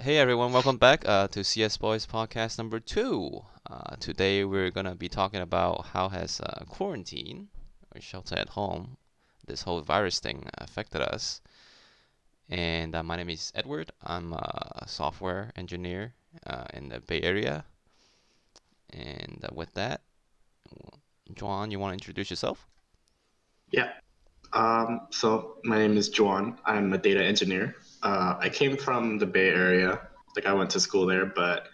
Hey everyone, welcome back to CSbois podcast number 2. Today we're gonna be talking about how has quarantine or shelter at home, this whole virus thing affected us. And my name is Edward. I'm a software engineer in the Bay Area. And with that, Juan, you want to introduce yourself? Yeah. So my name is Juan. I'm a data engineer. I came from the Bay Area. Like I went to school there, but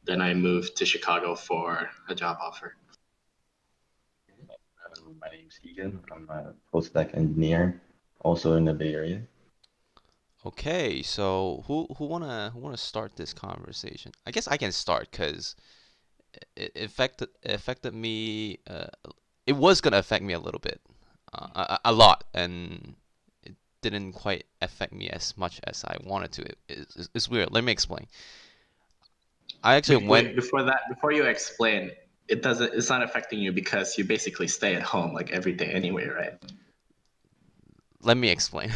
then I moved to Chicago for a job offer. My name's Egan. I'm a full stack engineer, also in the Bay Area. Okay, so who wanna start this conversation? I guess I can start because it affected me. It was gonna affect me a little bit, a lot, and it didn't quite affect me as much as I wanted to. It's weird. Let me explain. I actually went. Wait, before that, before you explain, it's not affecting you because you basically stay at home like every day anyway, right? Let me explain.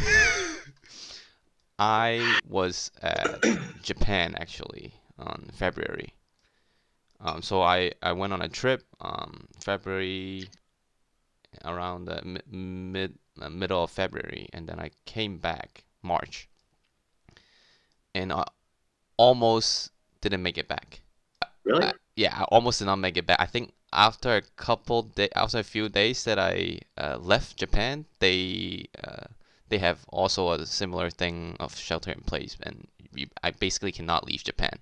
I was at Japan actually on February. So I went on a trip February around the middle of February, and then I came back March, and I almost didn't make it back. Really? Yeah, I almost did not make it back. I think after a few days that I left Japan, they have also a similar thing of shelter in place, and I basically cannot leave Japan.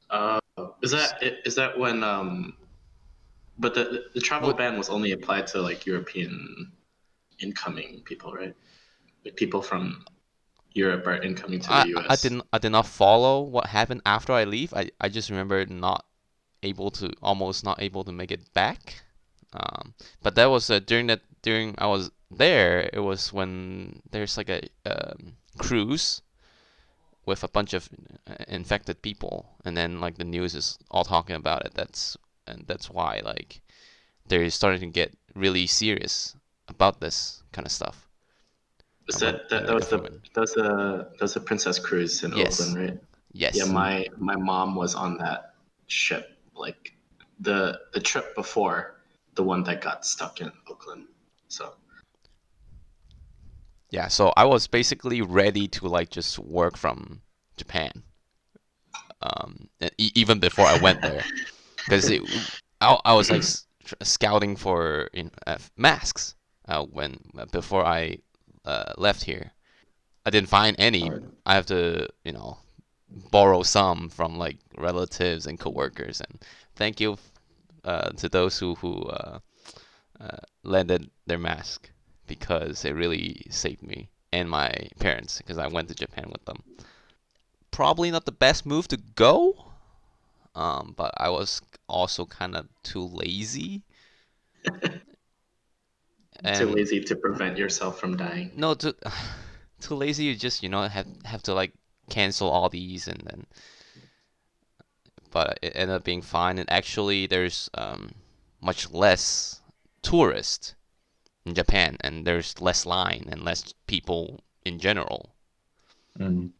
Uh, is that when but the travel What ban was only applied to like European incoming people, right? Like people from Europe are incoming to the US. I did not follow what happened after I leave. I just remember almost not able to make it back. But that was during I was there. It was when there's like a cruise with a bunch of infected people, and then like the news is all talking about it. That's why like they're starting to get really serious about this kind of stuff. Was When that the was government. that was the Princess Cruise in Oakland, Yes, right? Yeah, yes. my mom was on that ship, like the trip before the one that got stuck in Oakland. So Yeah, so I was basically ready to like just work from Japan, even before I went there, because I was like scouting for masks when before I left here. I didn't find any. Alright. I have to, borrow some from like relatives and coworkers, and thank you to those who lended their mask because it really saved me and my parents because I went to Japan with them. Probably not the best move to go, but I was also kind of too lazy. too And lazy to prevent yourself from dying. no, too lazy. You just have to like cancel all these, and then but it ended up being fine. And actually, there's much less tourists in Japan, and there's less line and less people in general. Mm.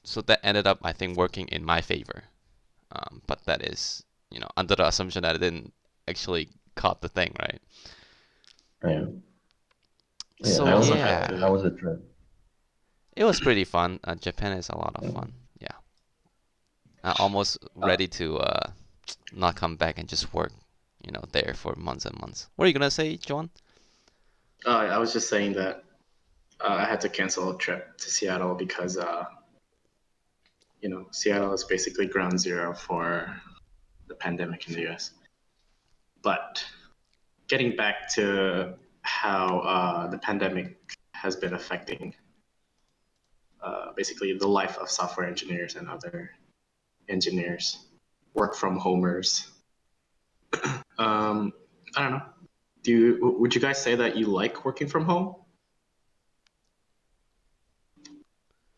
So that ended up, I think, working in my favor. But that is, under the assumption that I didn't actually caught the thing, right? Right. Yeah, So I also had yeah, how to. was the trip? it was pretty fun. Japan is a lot of Uh, fun. Yeah, almost Uh, ready to not come back and just work, there for months and months. What are you gonna say, John? I was just saying that I had to cancel a trip to Seattle because Seattle is basically ground zero for the pandemic in the US. But getting back to how the pandemic has been affecting basically the life of software engineers and other engineers, work from homers. I don't know. Would you guys say that you like working from home?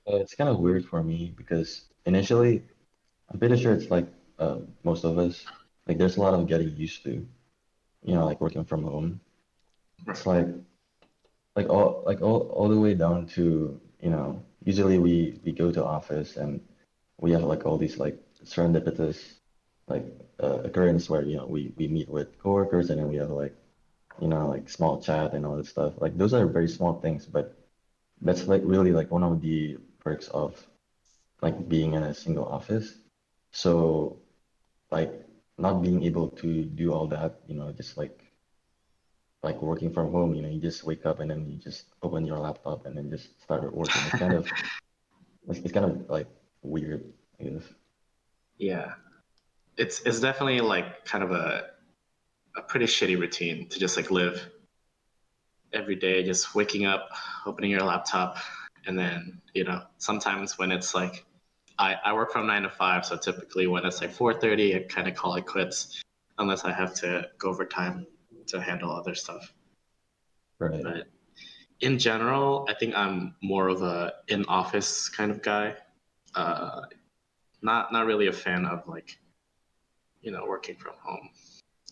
it's kind of weird for me because initially, I'm pretty sure it's like most of us, like there's a lot of getting used to, like working from home. Right. It's like all the way down to, usually we go to office and we have like all these like serendipitous like occurrence where we meet with coworkers and then we have like like small chat and all this stuff. Like those are very small things, but that's like really like one of the perks of like being in a single office. So like not being able to do all that, just like working from home, you just wake up and then you just open your laptop and then just start working. It's kind of like weird, I guess. Yeah, it's definitely like kind of a pretty shitty routine to just like live every day, just waking up, opening your laptop, and then sometimes when it's like I work from 9 to 5, so typically when it's like 4:30, I kind of call it quits, unless I have to go overtime to handle other stuff. Right. But in general, I think I'm more of a in office kind of guy. Uh, not really a fan of like working from home.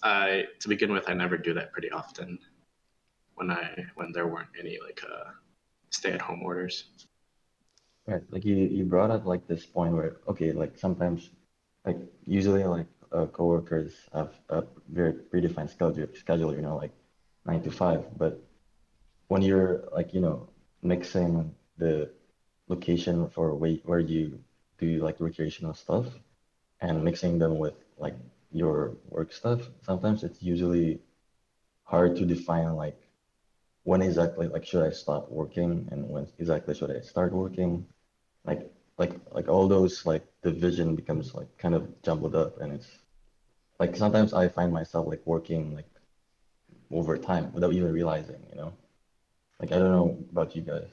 To begin with, I never do that pretty often when there weren't any like stay-at-home orders. Right. Like you brought up like this point where okay, like sometimes like usually like coworkers have a very predefined schedule, like 9 to 5, but when you're like, mixing the location for where you do like recreational stuff and mixing them with like your work stuff, sometimes it's usually hard to define like when exactly like should I stop working and when exactly should I start working. Like all those like the vision becomes like kind of jumbled up and it's like sometimes I find myself like working like overtime without even realizing. Like I don't know about you guys.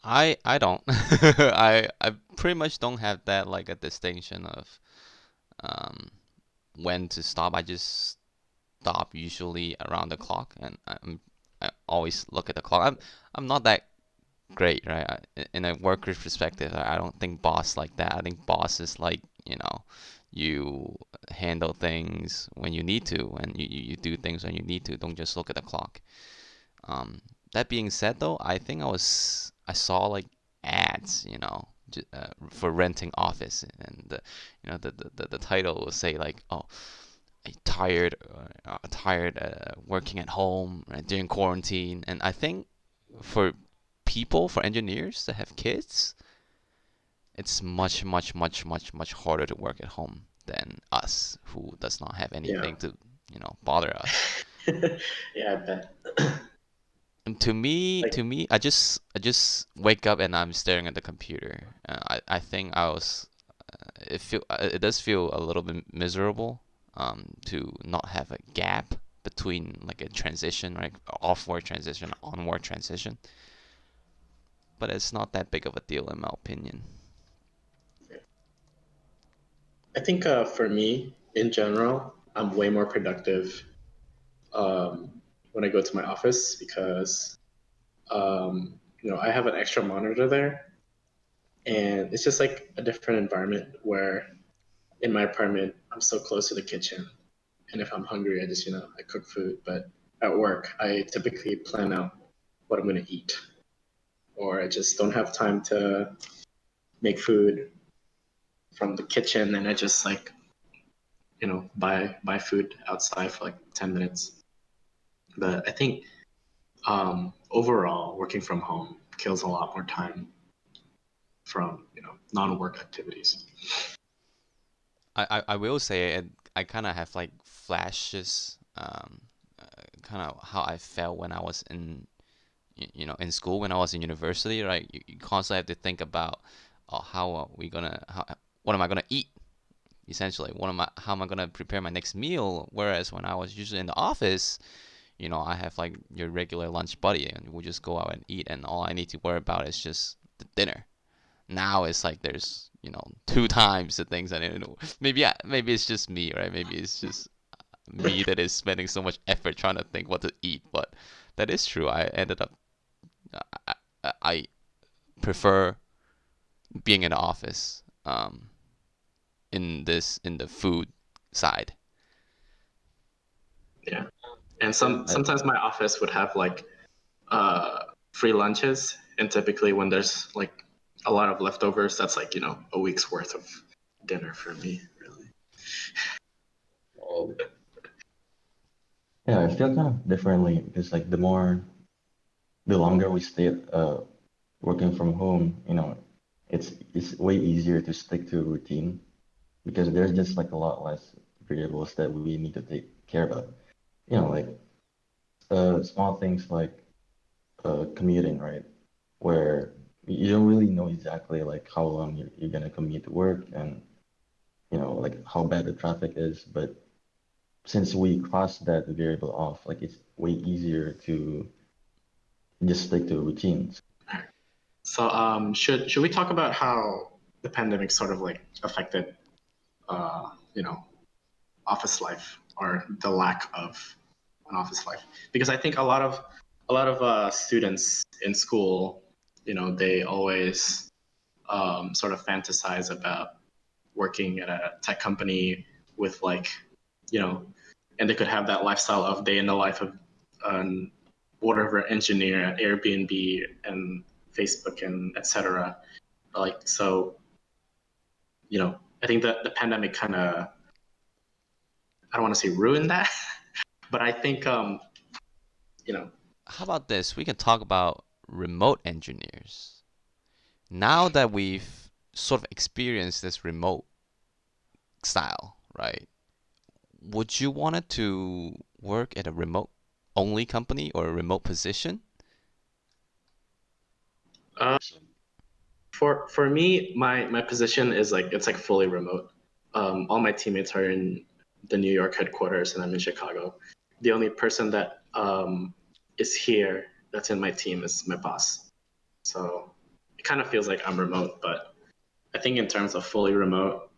I don't. I pretty much don't have that like a distinction of um when to stop. I just stop usually around the clock, and I always look at the clock. I'm not that great, right? In a worker's perspective, I don't think boss like that. I think boss is like, you handle things when you need to, and you do things when you need to. Don't just look at the clock. Um, that being said, though, I saw like ads, for renting office, and the title will say like, oh, tired working at home during quarantine, and I think for for engineers that have kids, it's much, much, much, much, much harder to work at home than us who does not have Yeah. anything to, bother us. Yeah, I bet. And to me, I just wake up and I'm staring at the computer. I think it does feel a little bit miserable, to not have a gap between like a transition, like off work transition, on work transition. But it's not that big of a deal in my opinion. I think for me, in general, I'm way more productive when I go to my office because I have an extra monitor there, and it's just like a different environment where in my apartment I'm so close to the kitchen, and if I'm hungry, I just I cook food. But at work, I typically plan out what I'm gonna eat, or I just don't have time to make food from the kitchen, and I just like buy food outside for like 10 minutes. But I think overall working from home kills a lot more time from non-work activities. I will say it. I kind of have like flashes, kind of how I felt when I was in school, when I was in university. Right, you constantly have to think about, how are we gonna what am I gonna eat, essentially. How am I gonna prepare my next meal? Whereas when I was usually in the office, I have like your regular lunch buddy, and we just go out and eat, and all I need to worry about is just the dinner. Now it's like there's, two times the things I need to know. Maybe it's just me, right? Maybe it's just me that is spending so much effort trying to think what to eat. But that is true. I ended up I prefer being in the office, in the food side. Yeah, and Yeah, sometimes my office would have like uh, free lunches, and typically when there's like a lot of leftovers. That's like, a week's worth of dinner for me, really. Oh. Yeah, I feel kind of differently because like the longer we stay working from home, it's way easier to stick to a routine because there's just like a lot less variables that we need to take care of. Like small things like commuting, right? Where you don't really know exactly like how long you're gonna commute to work and like how bad the traffic is. But since we crossed that variable off, like it's way easier to just stick to routines. So should we talk about how the pandemic sort of like affected uh, you know, office life or the lack of an office life? Because I think a lot of students in school, they always sort of fantasize about working at a tech company with like, you know, and they could have that lifestyle of day in the life of an whatever engineer at Airbnb and Facebook and etc. Like so, I think that the pandemic kind of, I don't want to say ruined that, but I think How about this? We can talk about remote engineers. Now that we've sort of experienced this remote style, right? Would you want it to work at a remote only company or a remote position? uh, for me, my position is like it's like fully remote. All my teammates are in the New York headquarters, and I'm in Chicago. The only person that is here that's in my team is my boss. So it kind of feels like I'm remote, but I think in terms of fully remote,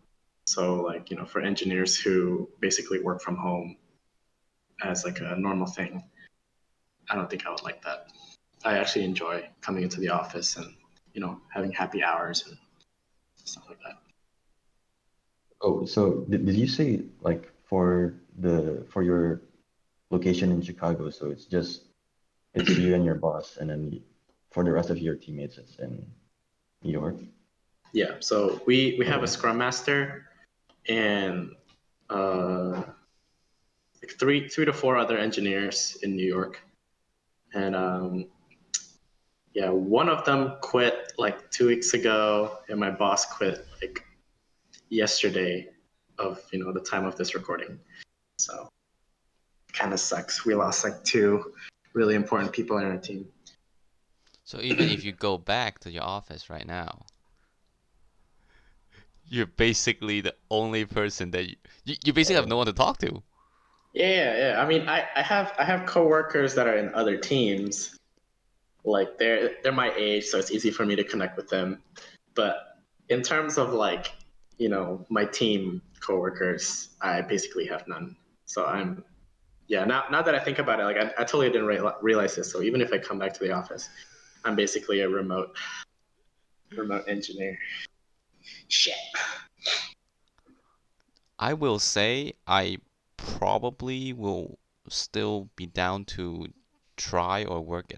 so like for engineers who basically work from home as like a normal thing, I don't think I would like that. I actually enjoy coming into the office and having happy hours and stuff like that. Oh, so did you say like for your location in Chicago, so it's you and your boss, and then for the rest of your teammates, it's in New York? Yeah, so we have a Okay. scrum master and like three to four other engineers in New York, and yeah, one of them quit like 2 weeks ago, and my boss quit like yesterday of the time of this recording. So kind of sucks. We lost like two really important people in our team. So even if you go back to your office right now, you're basically the only person that you basically have no one to talk to. Yeah. I mean, I have coworkers that are in other teams. Like they're my age, so it's easy for me to connect with them. But in terms of like, my team coworkers, I basically have none. So yeah. Now that I think about it, like I totally didn't realize this. So even if I come back to the office, I'm basically a remote engineer. Shit. I will say I probably will still be down to try or work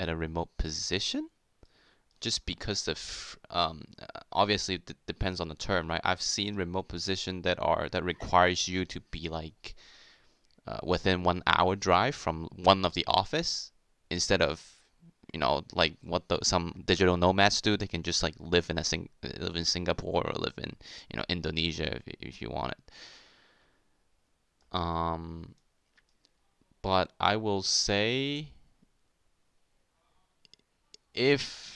at a remote position, just because obviously it depends on the term, right? I've seen remote position that requires you to be like within 1 hour drive from one of the office instead of like what some digital nomads do. They can just like live in Singapore or live in Indonesia if you want it. Um, but I will say if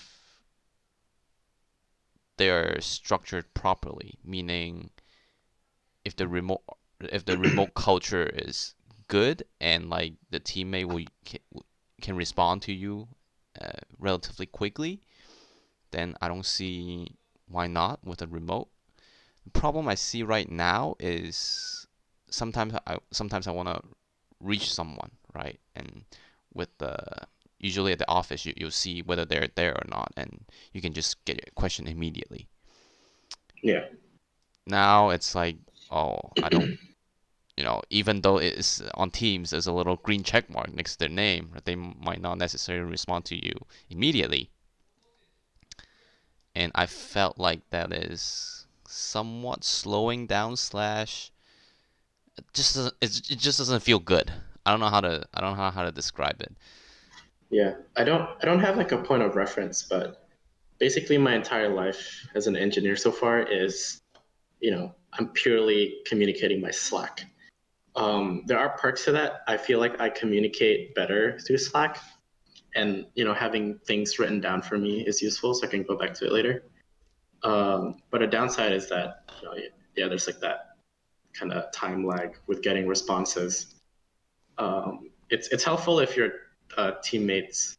they're structured properly, meaning if the remote if the remote culture is good and like the teammate can respond to you relatively quickly, then I don't see why not with a remote. The problem I see right now is sometimes I want to reach someone, right? And with the usually at the office you'll see whether they're there or not, and you can just get a question immediately. Yeah. Now it's like, oh, I don't, even though it's on Teams, there's a little green check mark next to their name, they might not necessarily respond to you immediately. and I felt like that is somewhat slowing down slash it just doesn't feel good. I don't know how to describe it. Yeah, I don't have like a point of reference, but basically my entire life as an engineer so far is, I'm purely communicating by Slack. There are perks to that. I feel like I communicate better through Slack, and having things written down for me is useful, so I can go back to it later. But a downside is that, yeah, there's like that kind of time lag with getting responses. It's helpful if your teammates,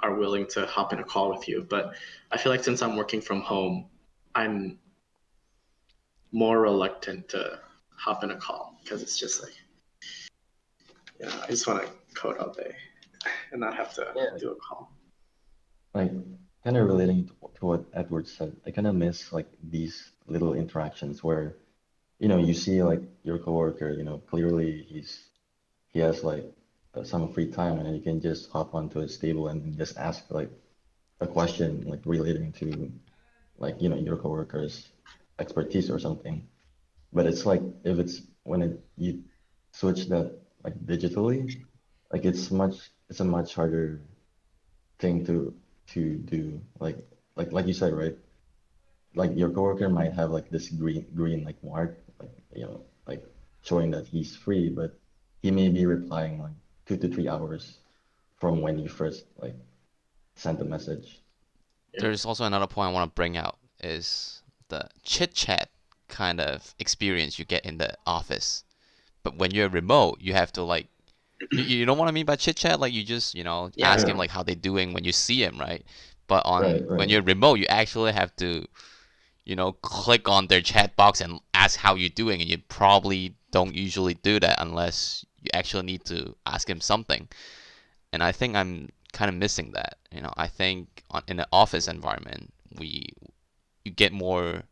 are willing to hop in a call with you. But I feel like since I'm working from home, I'm more reluctant to hop in a call because it's just like, I just want to code all day and not have to Yeah, do a call. like kind of relating to what Edward said, I kind of miss like these little interactions where, you see like your coworker, clearly he has like some free time, and then you can just hop onto his table and just ask like a question like relating to like, your coworker's expertise or something. But it's like if it's when you switch that like digitally, like it's a much harder thing to do. Like you said, right? Like your coworker might have like this green like mark, like like showing that he's free, but he may be replying like 2 to 3 hours from when you first like sent the message. Yeah. There's also another point I want to bring out is the chit chat kind of experience you get in the office. But when you're remote, you have to like you know what I mean by chit chat? Like you just, Yeah. ask him Yeah, like how they doing when you see him, right? But right, on when right. you're remote, you actually have to, click on their chat box and ask how you're doing, and you probably don't usually do that unless you actually need to ask him something. And I think I'm kind of missing that. I think in an office environment, you get more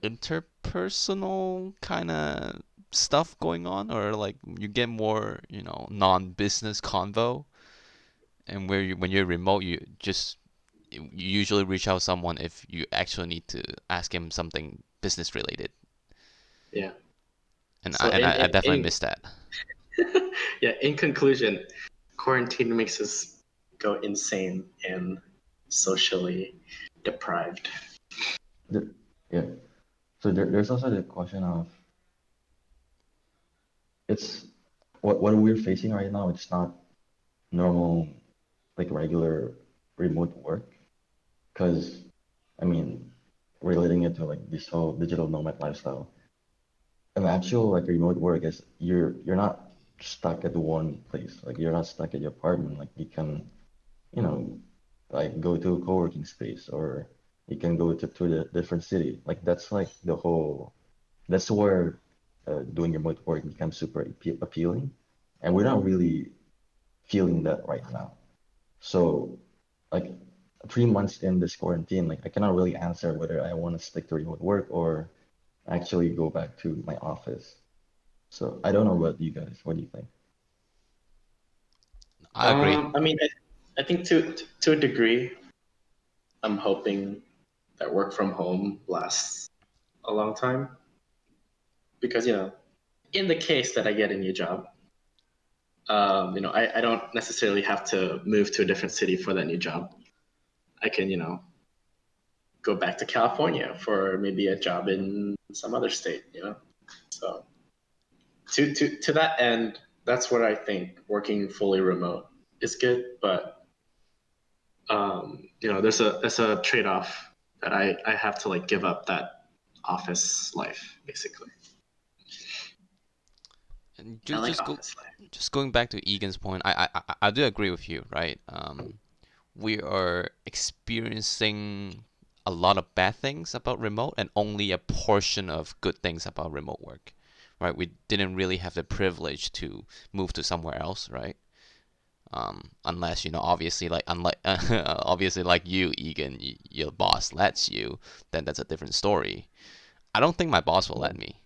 interpersonal kind of stuff going on, or like you get more, non-business convo. And when you're remote, you usually reach out to someone if you actually need to ask him something business related. Yeah. And So I definitely miss that. yeah, in conclusion, quarantine makes us go insane and socially deprived. The, yeah. So there's also the question of it's what we're facing right now. It's not normal, like regular remote work. Because, I mean, relating it to like this whole digital nomad lifestyle, an actual like remote work is you're not stuck at one place. Like you're not stuck at your apartment. Like you can, you know, like go to a co-working space, or you can go to a different city. Like that's like the whole. That's where doing remote work becomes super appealing, and we're not really feeling that right now. So, like 3 months in this quarantine, like I cannot really answer whether I want to stick to remote work or actually go back to my office. So I don't know about you guys. What do you think? I agree. I mean, I think to a degree, I'm hoping that work from home lasts a long time because in the case that I get a new job, I don't necessarily have to move to a different city for that new job. I can go back to California for maybe a job in some other state. So to that end, that's what I think working fully remote is good, but there's a trade-off that I have to like give up that office life basically. And I like office life. just going back to Egan's point, I do agree with you, right? We are experiencing a lot of bad things about remote and only a portion of good things about remote work, right? We didn't really have the privilege to move to somewhere else, right? Unless, obviously, like, unlike, obviously, like you, Egan, your boss lets you, then that's a different story. I don't think my boss will Yeah. let me.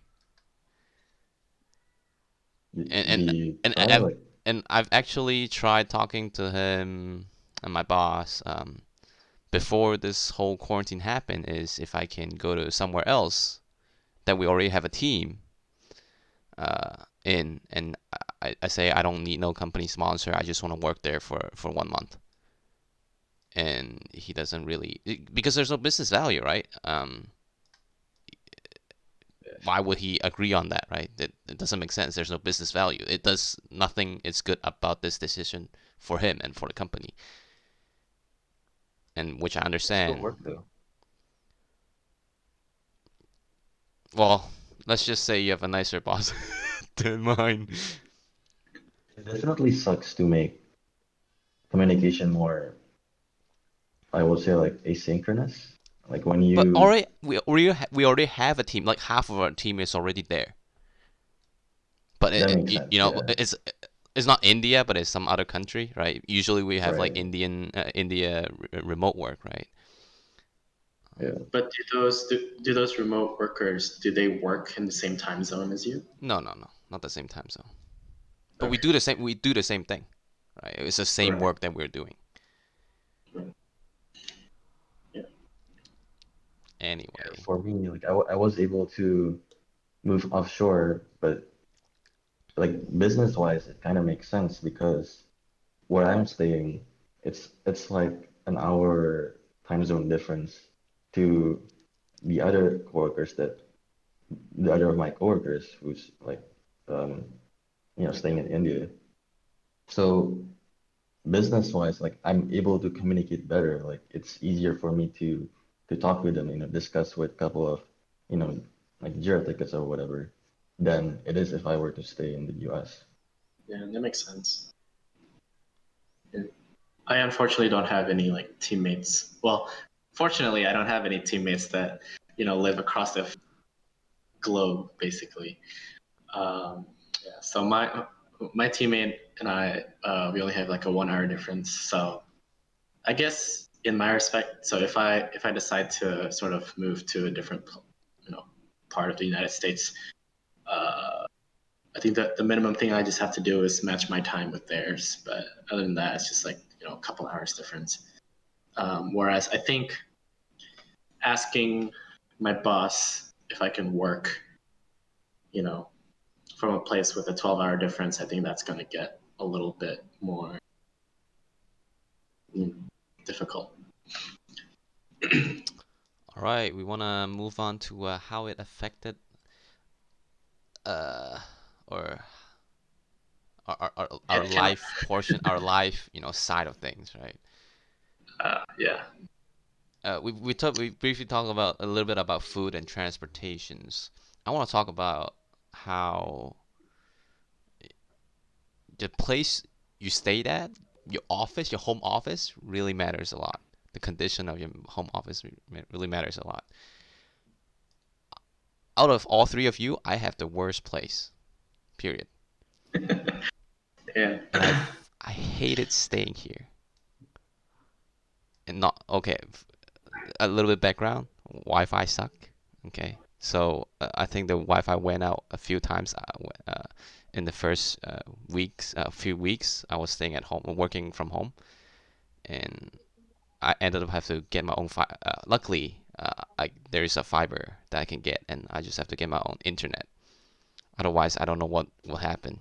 And, Do and, you and try I've, like and I've actually tried talking to him and my boss, before this whole quarantine happened is if I can go to somewhere else that we already have a team in, and I say I don't need no company sponsor. I just want to work there for 1 month. And he doesn't really, because there's no business value, right? Why would he agree on that, right? It doesn't make sense. There's no business value. It does nothing is good about this decision for him and for the company. And which I Still understand. work though. Well, let's just say you have a nicer boss than mine. It definitely sucks to make communication more, I would say, like asynchronous. Like when But you, already we already have a team. Like half of our team is already there. But that makes you sense, know, yeah. it's not India, but it's some other country, right? Usually we have like Right. India remote work, right? Yeah. But do those remote workers, do they work in the same time zone as you? No, no, no, not the same time zone. But Okay. we do the same thing, right? It's the same Right. work that we're doing. Right. Yeah. Anyway, For me, like I was able to move offshore, but like business wise, it kind of makes sense because where I'm staying, it's like an hour time zone difference to the other coworkers that the other of my coworkers who's like um staying in India. So business wise, like I'm able to communicate better. Like it's easier for me to talk with them, discuss with a couple of, you know, like Jira tickets or whatever, than it is if I were to stay in the US. Yeah, that makes sense. Yeah. I unfortunately don't have any like teammates. Well, fortunately, I don't have any teammates that live across the globe, basically. Yeah, so my teammate and I, we only have like a 1 hour difference. So I guess in my respect, so if I decide to sort of move to a different part of the United States, uh, I think that the minimum thing I just have to do is match my time with theirs. But other than that, it's just like a couple hours difference. Whereas I think asking my boss if I can work, you know, from a place with a 12-hour difference, I think that's going to get a little bit more difficult. all right, we want to move on to how it affected uh or our Can life portion, our life, side of things, right? Yeah. We briefly talked about a little bit about food and transportations. I want to talk about how the place you stayed at, your office, your home office, really matters a lot. The condition of your home office really matters a lot. Out of all three of you, I have the worst place. Period. Yeah. And I hated staying here. And not okay. A little bit background. Wi-Fi suck. Okay. So I think the Wi-Fi went out a few times in the first few weeks. I was staying at home, working from home, and I ended up having to get my own. Luckily, there is a fiber that I can get, and I just have to get my own internet. Otherwise, I don't know what will happen.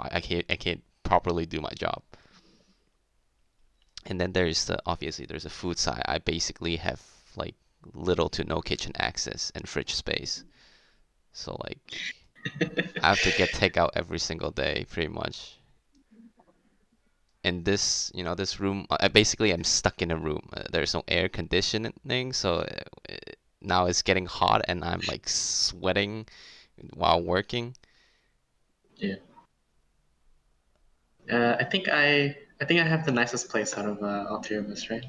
I can't properly do my job. And then obviously there's a food side. I basically have like little to no kitchen access and fridge space. So like I have to get takeout every single day pretty much. And this room, I basically am stuck in a room. There's no air conditioning, so now it's getting hot and I'm like sweating while working. Yeah. I think I have the nicest place out of all three of us, right?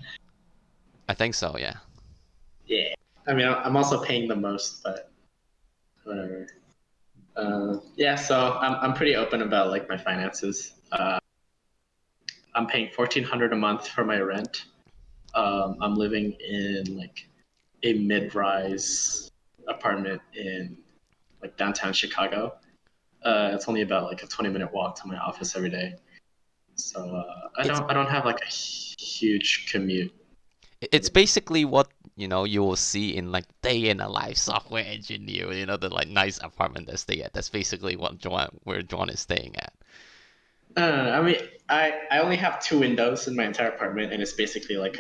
I think so, yeah. Yeah. I mean, I'm also paying the most, but whatever. Yeah. So I'm pretty open about like my finances. I'm paying 1,400 a month for my rent. I'm living in like a mid-rise apartment in like downtown Chicago. It's only about like a 20-minute walk to my office every day. So I It's don't have like a huge commute. It's basically what you will see in like day in a life software engineer. The like nice apartment they stay at. That's basically where John is staying at. I mean, I only have two windows in my entire apartment, and it's basically like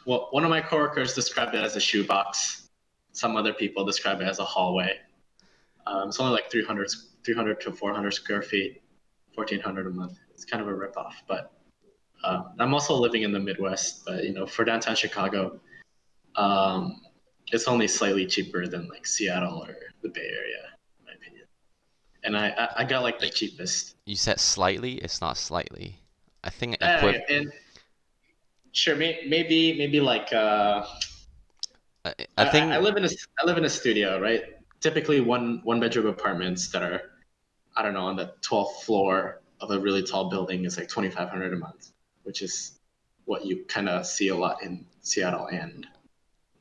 one of my coworkers described it as a shoebox. Some other people describe it as a hallway. It's only like 300 to 400 square feet, 1,400 a month. It's kind of a ripoff, but I'm also living in the Midwest. But for downtown Chicago, um, it's only slightly cheaper than like Seattle or the Bay Area, in my opinion. And I got like the cheapest. You said slightly. It's not slightly. I think And sure, maybe like I think I live in a studio, right? Typically one bedroom apartments that are, I don't know, on the 12th floor of a really tall building is like 2,500 a month, which is what you kind of see a lot in Seattle and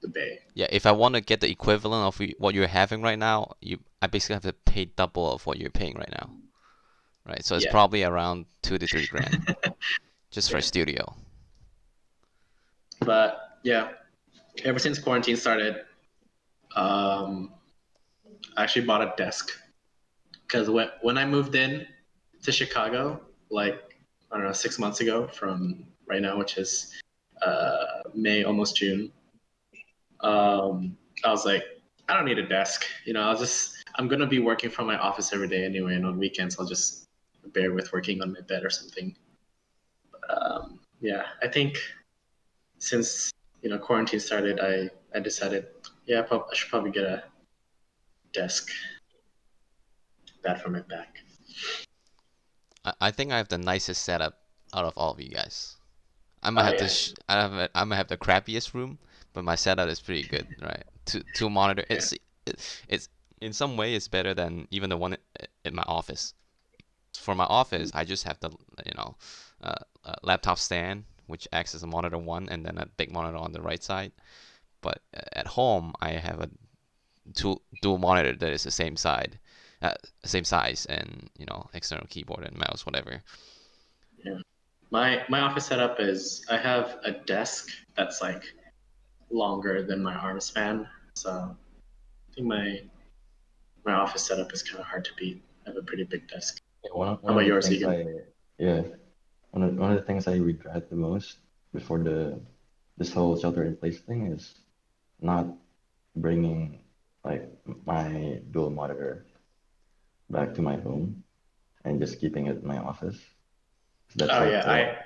the Bay. yeah. If I want to get the equivalent of what you're having right now, I basically have to pay double of what you're paying right now, right? So it's Yeah. probably around 2 to 3 grand just for a Yeah. studio. But yeah, ever since quarantine started, I actually bought a desk because when I moved in to Chicago, like I don't know, 6 months ago from right now, which is May, almost June, I was like, I don't need a desk. I'm gonna be working from my office every day anyway, and on weekends I'll just bear with working on my bed or something. Yeah, I think since quarantine started, I decided, yeah, I should probably get a desk. Bad for my back. I think I have the nicest setup out of all of you guys. I might Oh have yeah, I might have the crappiest room, but my setup is pretty good, right? Two monitor. yeah. It's in some way it's better than even the one in my office. For my office, I just have the laptop stand, which acts as a monitor one, and then a big monitor on the right side. But at home, I have a dual monitor that is the same size, and external keyboard and mouse, whatever. Yeah. My office setup is I have a desk that's like longer than my arm span. So I think my office setup is kind of hard to beat. I have a pretty big desk. Yeah, one How one about of the yours, things Egan? yeah, one of the things I regret the most before this whole shelter in place thing is not bringing like my dual monitor back to my home and just keeping it in my office. That's Oh like yeah,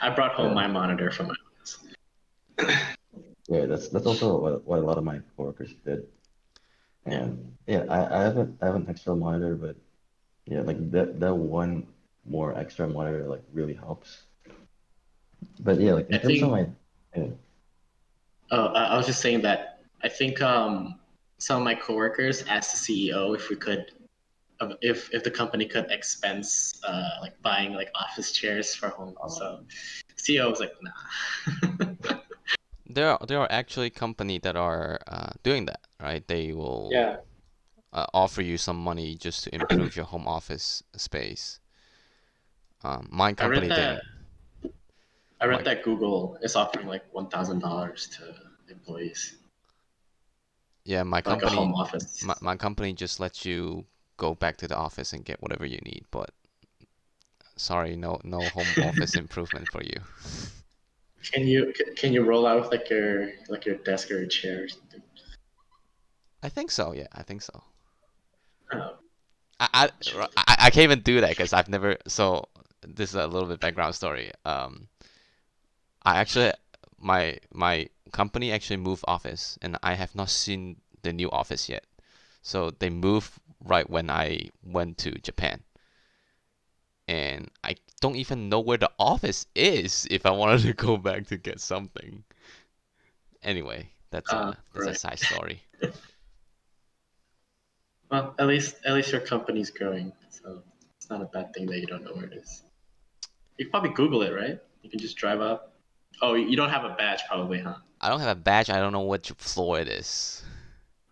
I brought home yeah, my monitor from my office. yeah, that's also what a lot of my coworkers did. Yeah. And yeah, I have an extra monitor, but yeah, like that one more extra monitor like really helps. But yeah, like I in terms of think my yeah, I was just saying that I think some of my coworkers asked the CEO if we could if the company could expense like buying like office chairs for home. So um, CEO was like, nah. There are actually companies that are doing that, right? They will Yeah, offer you some money just to improve your home office space. My I read company that didn't. I My read that Google is offering like $1,000 to employees Yeah, for like a home office. my company just lets you go back to the office and get whatever you need, but sorry, no home office improvement for you. Can you roll out with like your desk or your chair or something? I think so, yeah, I think so. Oh, I I can't even do that because I've never. So this is a little bit background story. I actually my company actually moved office, and I have not seen the new office yet. So they moved right when I went to Japan, and I don't even know where the office is if I wanted to go back to get something. Anyway, that's a right. side story. Well, at least your company's growing, so it's not a bad thing that you don't know where it is. You can probably Google it, right? You can just drive up. Oh, you don't have a badge, probably, huh? I don't have a badge. I don't know which floor it is.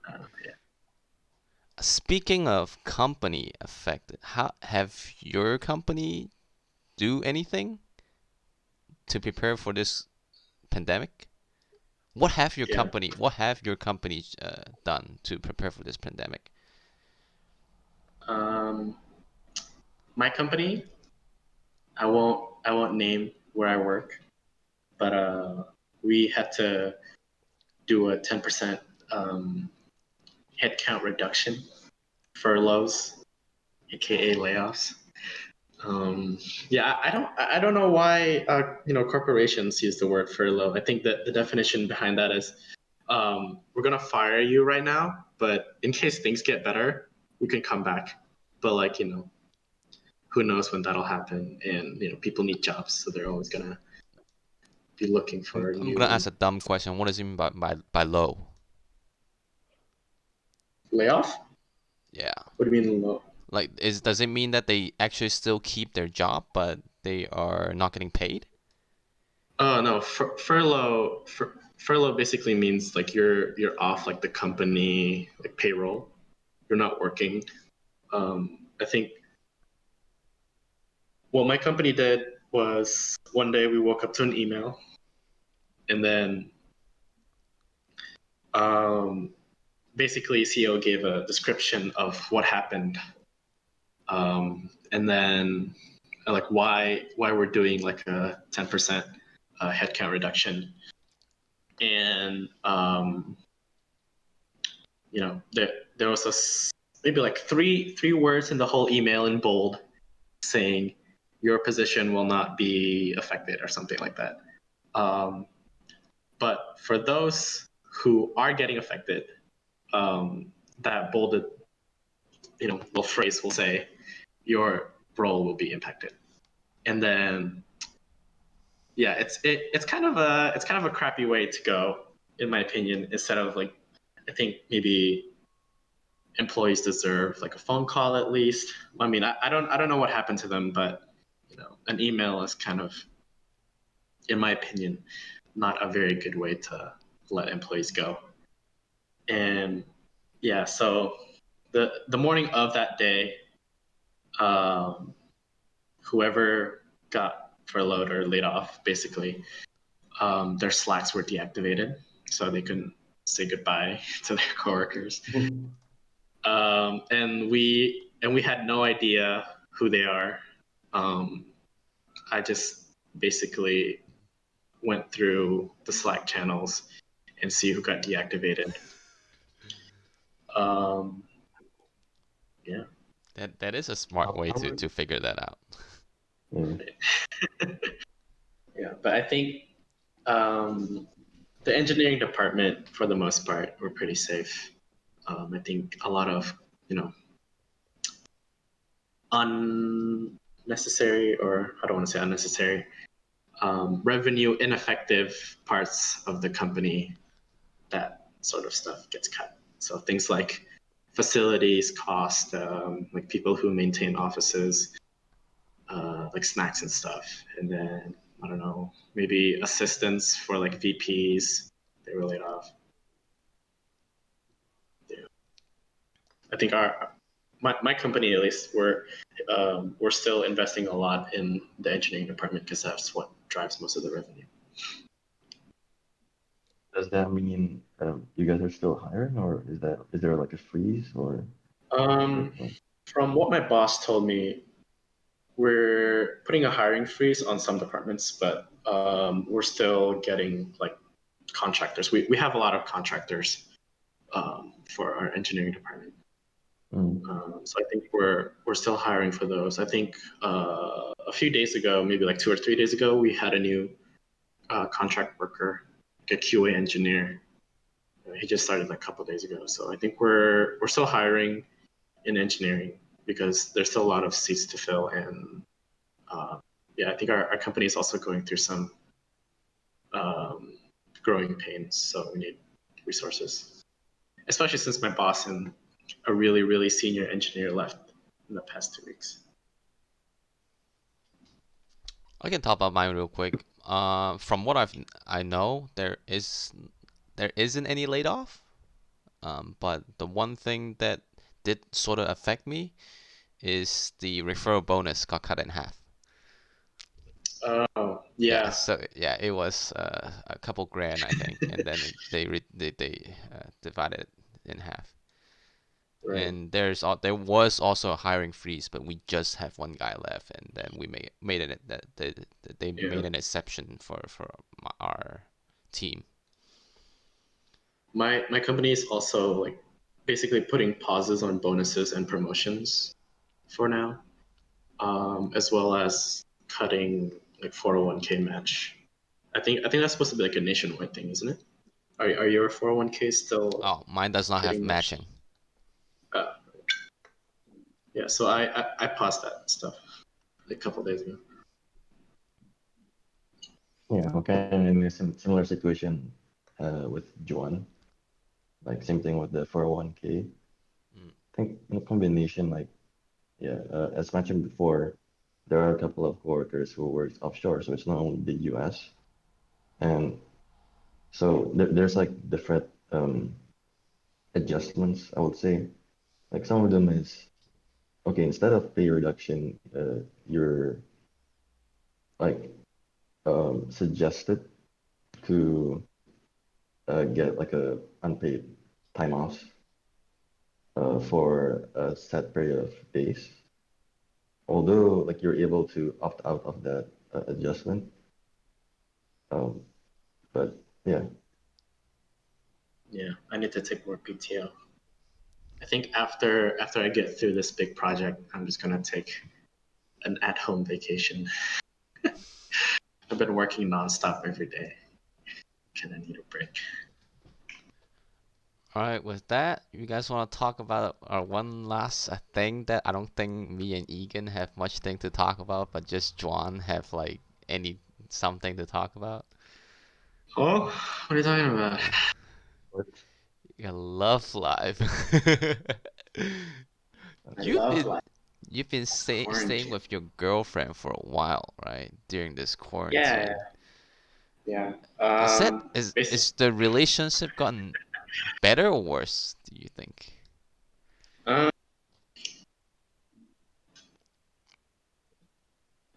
Yeah. Speaking of company affected, how have your company do anything to prepare for this pandemic? What have your Yeah. company done to prepare for this pandemic? Um, my company, I won't name where I work, but we had to do a 10% headcount reduction, furloughs, aka layoffs. Yeah, I don't know why corporations use the word furlough. I think that the definition behind that is we're gonna fire you right now, but in case things get better, we can come back. But like who knows when that'll happen? And people need jobs, so they're always gonna be looking for I'm gonna new ask a dumb question. What does it mean by low? layoff. Yeah. What do you mean low? Like, does it mean that they actually still keep their job, but they are not getting paid? Oh no, furlough basically means like you're off like the company like payroll. You're not working. I think what my company did was one day we woke up to an email, and then basically CEO gave a description of what happened, and then like why we're doing like a 10% headcount reduction, and there was maybe like three words in the whole email in bold saying your position will not be affected or something like that. But for those who are getting affected, that bolded little phrase will say your role will be impacted. And then yeah, it's kind of a crappy way to go, in my opinion. Instead of like, I think maybe employees deserve like a phone call at least. I mean, I don't know what happened to them, but an email is kind of, in my opinion, not a very good way to let employees go. And yeah, so the morning of that day, whoever got furloughed or laid off, basically, their Slacks were deactivated, so they couldn't say goodbye to their coworkers. And we had no idea who they are. I just basically went through the Slack channels and see who got deactivated. Yeah. That is a smart way How to figure that out. Yeah, but I think the engineering department, for the most part, were pretty safe. I think a lot of unnecessary, or I don't want to say unnecessary, revenue ineffective parts of the company, that sort of stuff gets cut. So things like facilities cost, like people who maintain offices, like snacks and stuff, and then I don't know, maybe assistants for like VPs, they were laid off. Yeah. I think my company, at least, we're still investing a lot in the engineering department because that's what drives most of the revenue. Does that mean you guys are still hiring, or is there like a freeze or? From what my boss told me, we're putting a hiring freeze on some departments, but we're still getting like contractors. We have a lot of contractors for our engineering department. So I think we're still hiring for those. I think a few days ago, maybe like 2 or 3 days ago, we had a new contract worker, like a QA engineer. He just started like a couple of days ago. So I think we're still hiring in engineering because there's still a lot of seats to fill. And yeah, I think our company is also going through some growing pains. So we need resources, especially since my boss and a really, really senior engineer left in the past 2 weeks. I can talk about mine real quick. From what I know, there isn't any laid off. But the one thing that did sort of affect me is the referral bonus got cut in half. Oh, Yeah, Yeah, so yeah, it was a couple grand, I think, and then they divided it in half. right. And there was also a hiring freeze, but we just have one guy left, and then we made it that they Yeah. made an exception for our team. My company is also like basically putting pauses on bonuses and promotions for now, as well as cutting like 401k match. I think that's supposed to be like a nationwide thing, isn't it? Are your 401k still Oh, mine does not have getting matched? matching. Uh, yeah, so I paused that stuff a couple days ago. Yeah, okay. And in a similar situation with Juan, like same thing with the 401k. Mm. I think in a combination, like, yeah, as mentioned before, there are a couple of coworkers who work offshore, so it's not only the US. And so there's like different adjustments, I would say. Like some of them is, okay, instead of pay reduction, you're like suggested to get like a unpaid time off for a set period of days. Although like you're able to opt out of that adjustment, um, but yeah, Yeah, I need to take more PTO. I think after I get through this big project, I'm just gonna take an at-home vacation. I've been working nonstop every day. Kind of need a break. All right, with that, you guys want to talk about our one last thing that I don't think me and Egan have much thing to talk about, but just Juan have like any something to talk about. Oh, what are you talking about? but Your love life. I You've love been life. you've been staying Quarantine. with your girlfriend for a while, right? During this Yeah, quarantine. yeah. Is the relationship gotten better or worse, do you think? Uh,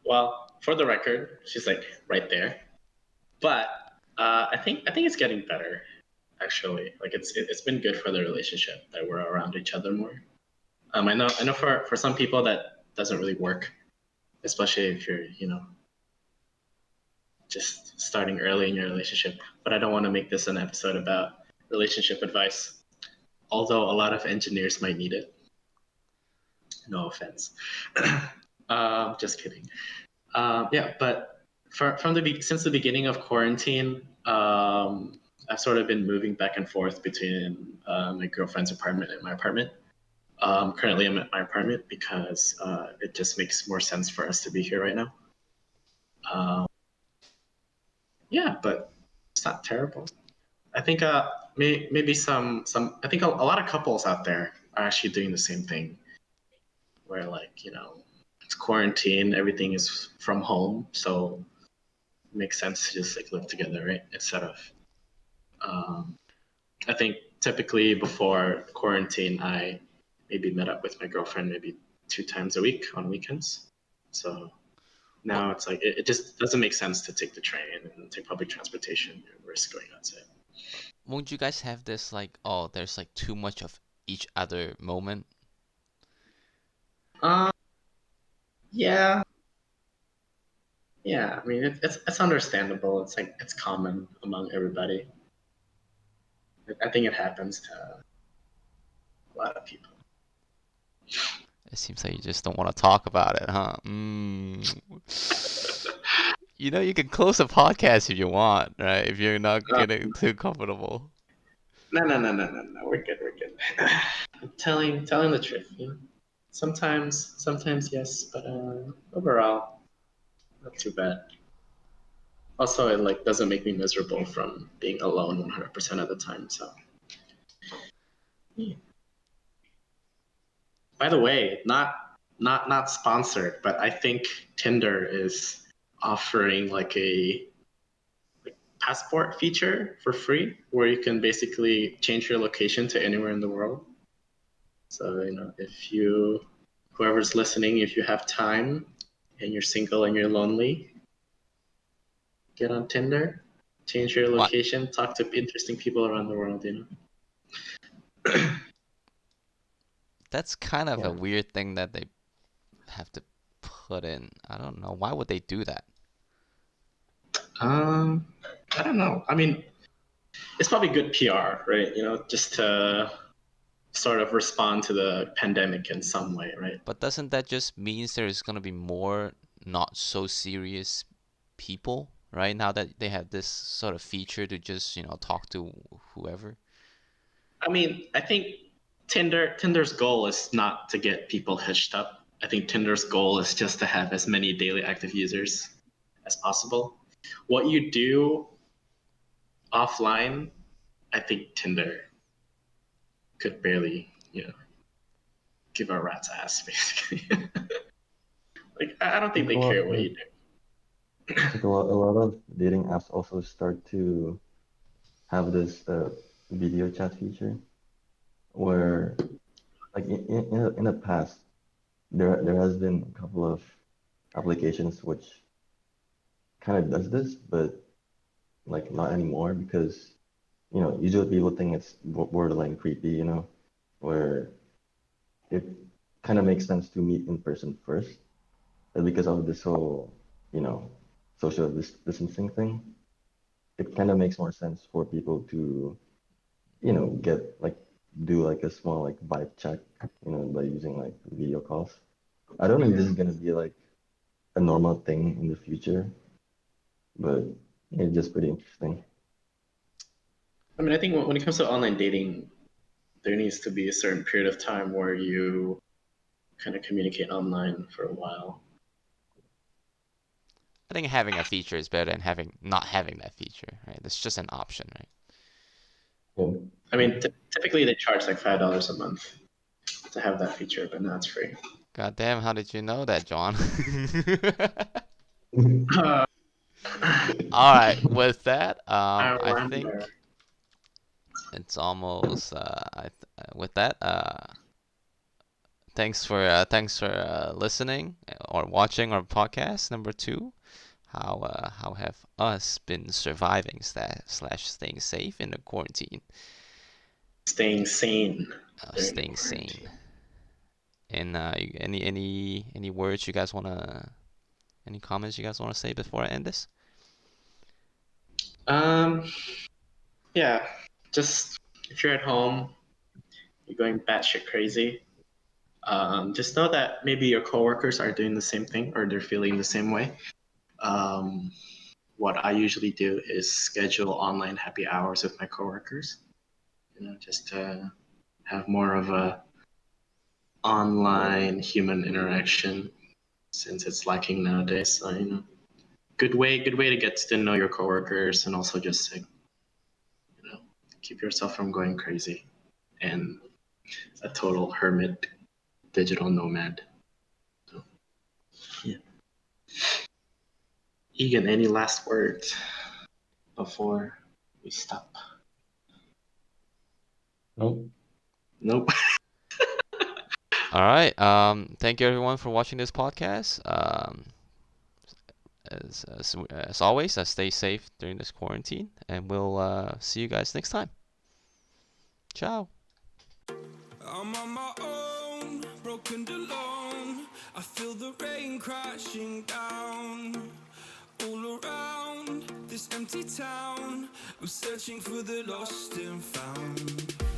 well, for the record, she's like right there. But I think it's getting better actually. Like it's been good for the relationship that we're around each other more. I know for some people that doesn't really work, especially if you're just starting early in your relationship. But I don't want to make this an episode about relationship advice, although a lot of engineers might need it. No offense. Just kidding. Yeah, but since the beginning of quarantine, I've sort of been moving back and forth between my girlfriend's apartment and my apartment. Currently, I'm at my apartment because it just makes more sense for us to be here right now. Um, yeah, but it's not terrible. I think maybe some. I think a lot of couples out there are actually doing the same thing, where like it's quarantine, everything is from home, so it makes sense to just like live together, right? Instead of um, I think typically before quarantine, I maybe met up with my girlfriend maybe 2 times a week on weekends. So What now it's like it just doesn't make sense to take the train and take public transportation and risk going outside. won't you guys have this like, oh, there's like too much of each other moment? Uh, yeah, yeah. I mean, it's understandable. It's like it's common among everybody. I think it happens to a lot of people. It seems like you just don't want to talk about it, huh? Mm. You know, you can close the podcast if you want, right? If you're not Uh, getting too comfortable. no. We're good. We're good. telling the truth. Sometimes yes, but overall, not too bad. Also, it like doesn't make me miserable from being alone 100% of the time. So, yeah. By the way, not sponsored, but I think Tinder is offering like a passport feature for free, where you can basically change your location to anywhere in the world. So if whoever's listening, if you have time and you're single and you're lonely, get on Tinder, change your What? location, talk to interesting people around the world, you know. That's kind of a Yeah. weird thing that they have to put in. I don't know. Why would they do that? I don't know. I mean, it's probably good PR, right? You know, just to sort of respond to the pandemic in some way, right? But doesn't that just means there's gonna be more not so serious people, right? Now that they have this sort of feature to just, talk to whoever. I mean, I think Tinder's goal is not to get people hitched up. I think Tinder's goal is just to have as many daily active users as possible. What you do offline, I think Tinder could barely, give a rat's ass, basically. Like, I don't think Like they a lot, care what you do. like a lot of dating apps also start to have this video chat feature where, like in the past, there has been a couple of applications which kind of does this, but like not anymore because usually people think it's borderline creepy, where it kind of makes sense to meet in person first, but because of this whole you know social distancing thing, it kind of makes more sense for people to get like do like a small like vibe check, by using like video calls. I don't know if this is gonna be like a normal thing in the future, but it's just pretty interesting. I mean, I think when it comes to online dating, there needs to be a certain period of time where you kind of communicate online for a while. I think having a feature is better than having not having that feature, right? It's just an option, right? Yeah. I mean, typically they charge like $5 a month to have that feature, but now it's free. God damn, how did you know that, John? Uh, All right, with that, I I wonder. think it's almost with that, thanks for listening or watching our podcast number 2. How have us been surviving slash staying safe in the quarantine? Staying sane during the Staying sane. quarantine. And any words you guys any comments you guys wanna say before I end this? Um, yeah, just if you're at home, you're going batshit crazy. Just know that maybe your coworkers are doing the same thing or they're feeling the same way. Um, what I usually do is schedule online happy hours with my coworkers. Just to have more of a online human interaction since it's lacking nowadays. So good way to get to know your coworkers and also just you know keep yourself from going crazy and a total hermit digital nomad. So, yeah. Egan, any last words before we stop? Nope. Nope. All right. Thank you everyone for watching this podcast. As always, stay safe during this quarantine, and we'll see you guys next time. Ciao. I'm on my own, broken alone. I feel the rain crashing down all around this empty town. I'm searching for the lost and found.